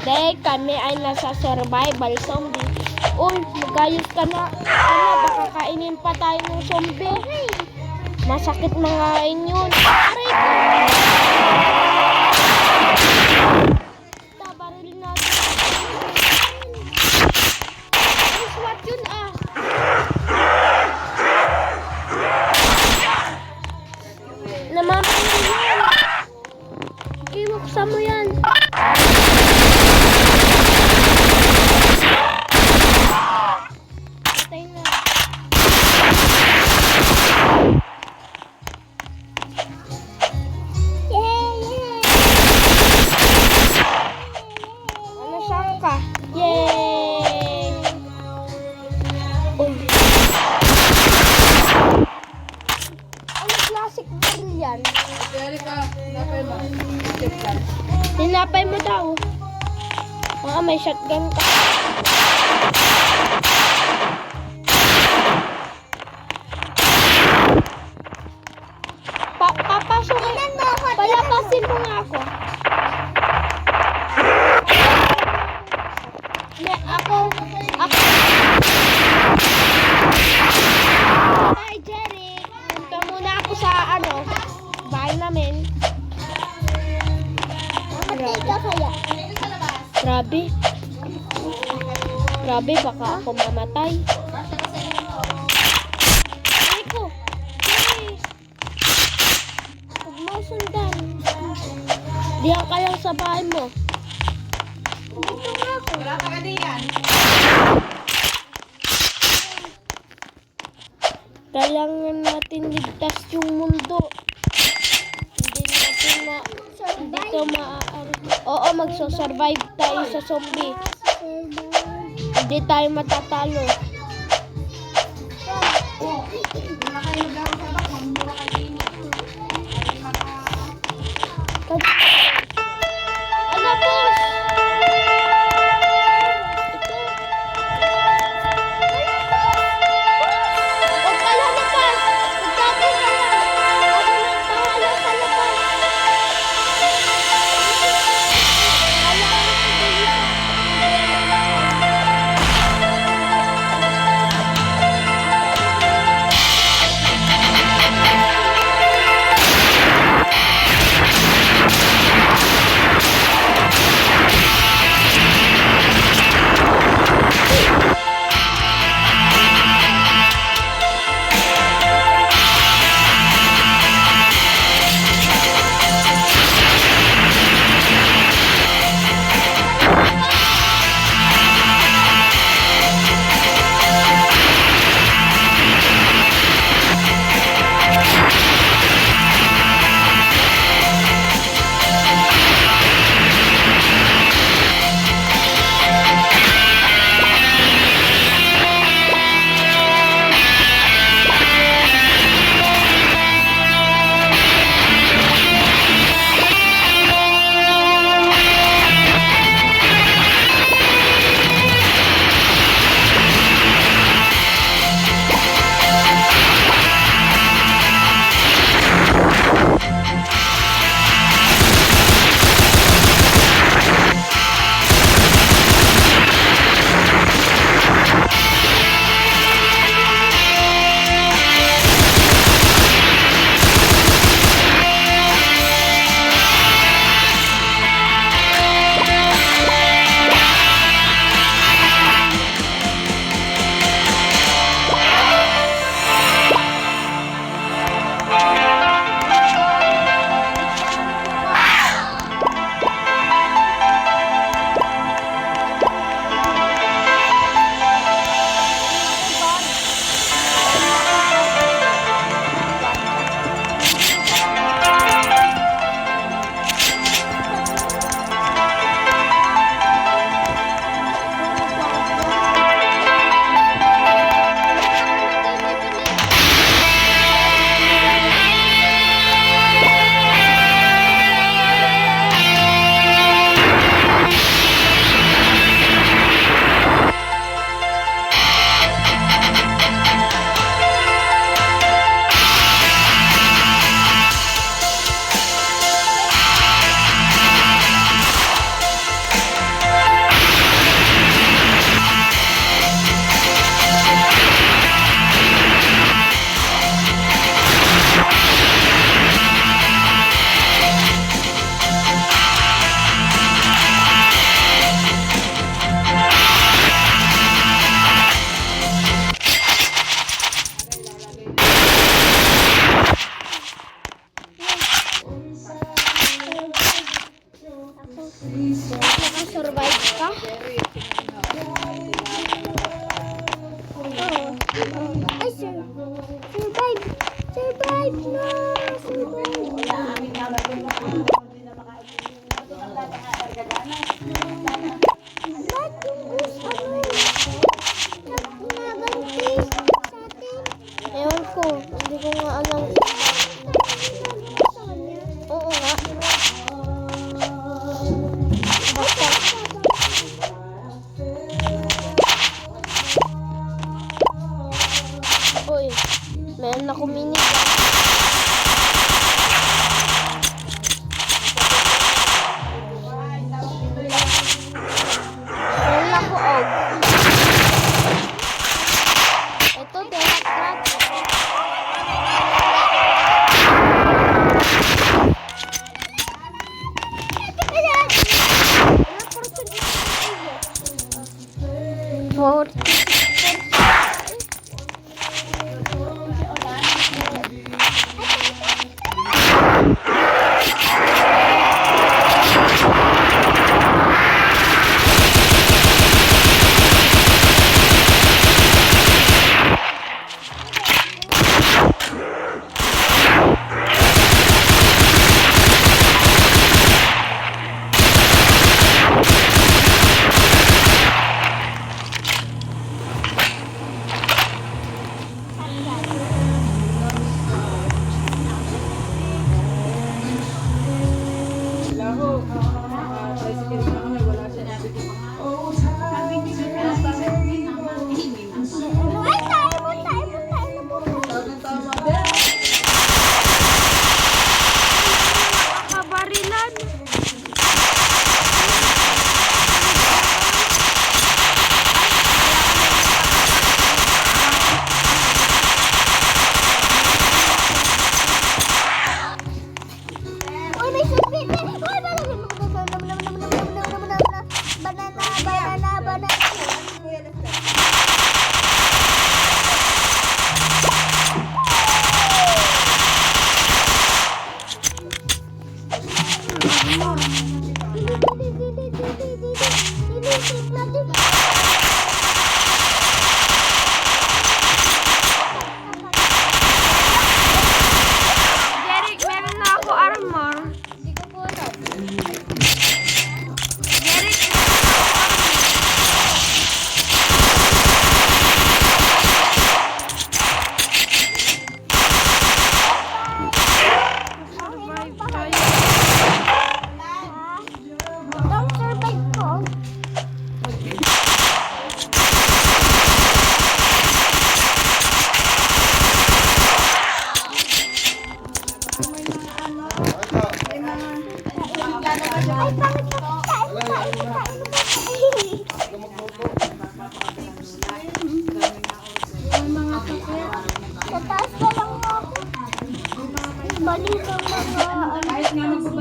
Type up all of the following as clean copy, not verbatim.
Dahil kami ay nasa survival zombie. Uy, magayos ka na. Baka kainin pa tayo ng zombie. Masakit mangain yun. Aray! Tabarilin natin. Ay, SWAT yun ah. Namamatay yan. Ibuksan mo yan. Patay na. Ano saan ka? Yay! Ano classic baril yan? Tinapay mo daw. May shotgun ka. Papasok mo. Palapasin mo nga ako. Ako. Hi, Jerry. Punta muna ako sa bahay namin. Grabe. Grabe, baka ako mamatay. Ay ko. Huwag mo sundan. Diyan ka lang sa bahay mo. Dito nga ako. Wala ka diyan. Kailangan natin ligtas yung mundo. Hindi natin dito maaari. Oo, magso-survive tayo sa zombie. Hindi tayo matatalo. Ano po? Huwag ka lalabas. Magtatay ka lang. Ako lang bahala sa labas. Nakasurvive ka? Ay, survive! Survive na! Survive! Ba't yung goose, naganti sa atin? Ewan ko, hindi ko nga alam. Oo nga. Basta. Uy, meron ako minigun. Meron ako og. Ito, delat-rat. Jeric, meron na ako armor. Hindi ko po alam. Jeric, survive tayo. Don't survive ko. Sa taas pa lang ako. Balik ang mga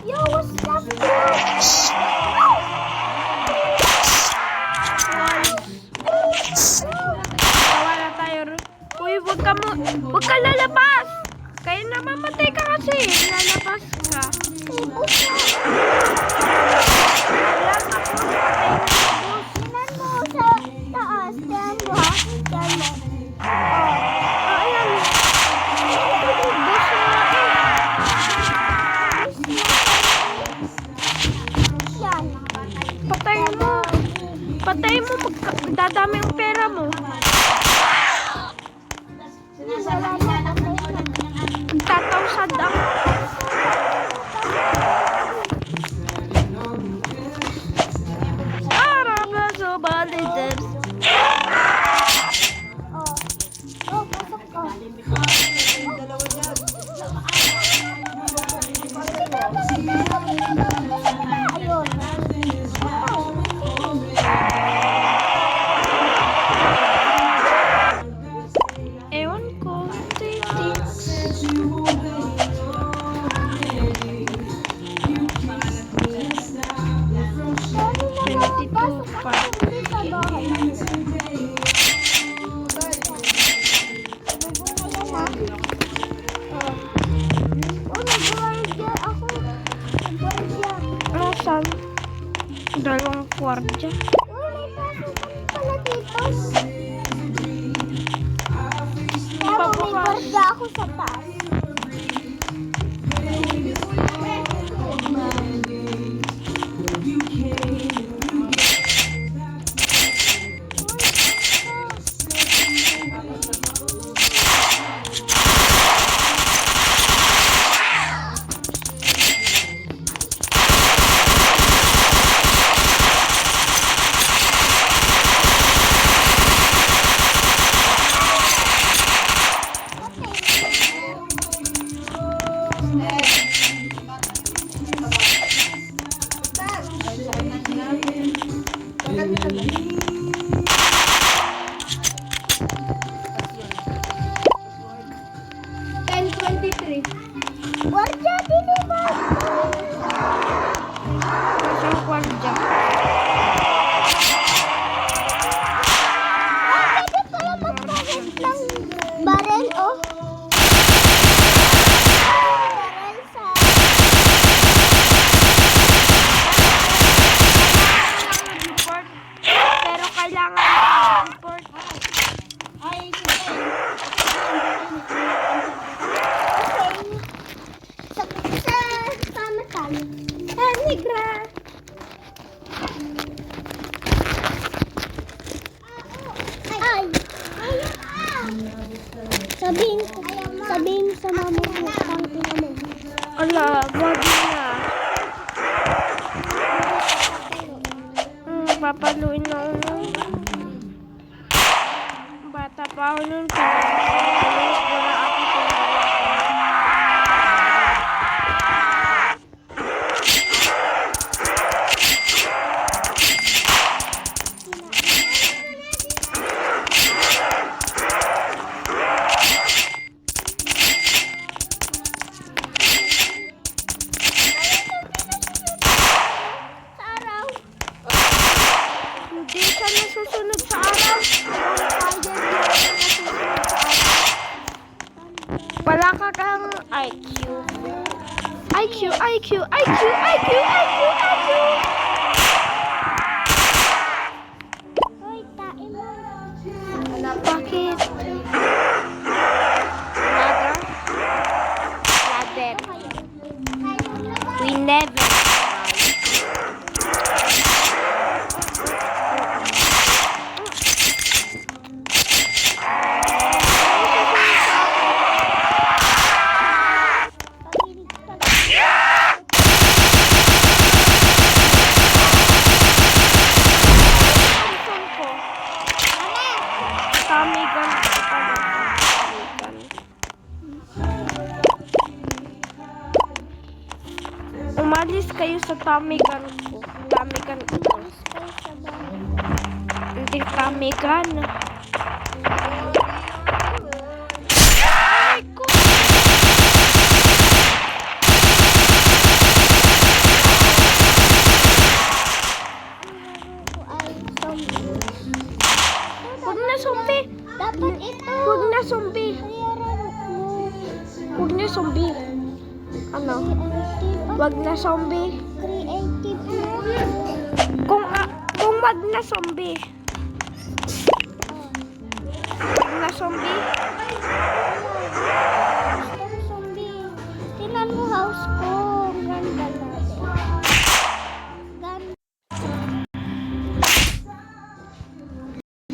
Yo, what's up, wala tayo. Uy, wag ka lalabas. Kaya namamatay ka kasi. Lalabas ka. Tinan mo sa taas. Tinan mo ha. Tinan mo. Ayan. Bus na yan. Patay mo. Patay mo. Dadami yung pera mo. Tatawsad ang Arab na subali debs. Oh, pasok ka. Nasaan? Dalawang kwartya. May pasukan pala dito. Pero may kwartya ako sa taas. Kwartya din ba? Nasaan kwartya? Pwede pala magpagod ng barel, oh. Barel sa... Report. Pero kailangan report. Sa matan. Negra. Ay. Sabihin sa mama mo, tangki mo. Ala, wag na. Papaluin na ako. Bata pa ako nun. Wala ako hindi siya nasusunod sa araw. Wala ka kang IQ. IQ, IQ, IQ, IQ, IQ, IQ. Hoy, tain mo. Bakit? Ladder? Ladder. We never Tommy gun ko pala. Umalis kayo sa Tommy gun ko. Tommy gun ko. Hindi Tommy gun. Ay ko! Huwag na zombie! Dapat ito. Huwag na zombie! Huwag na zombie! Ano? Huwag na zombie! Creative mo. Kung wag na zombie! Wag na zombie! Zombie. Tingnan mo house ko.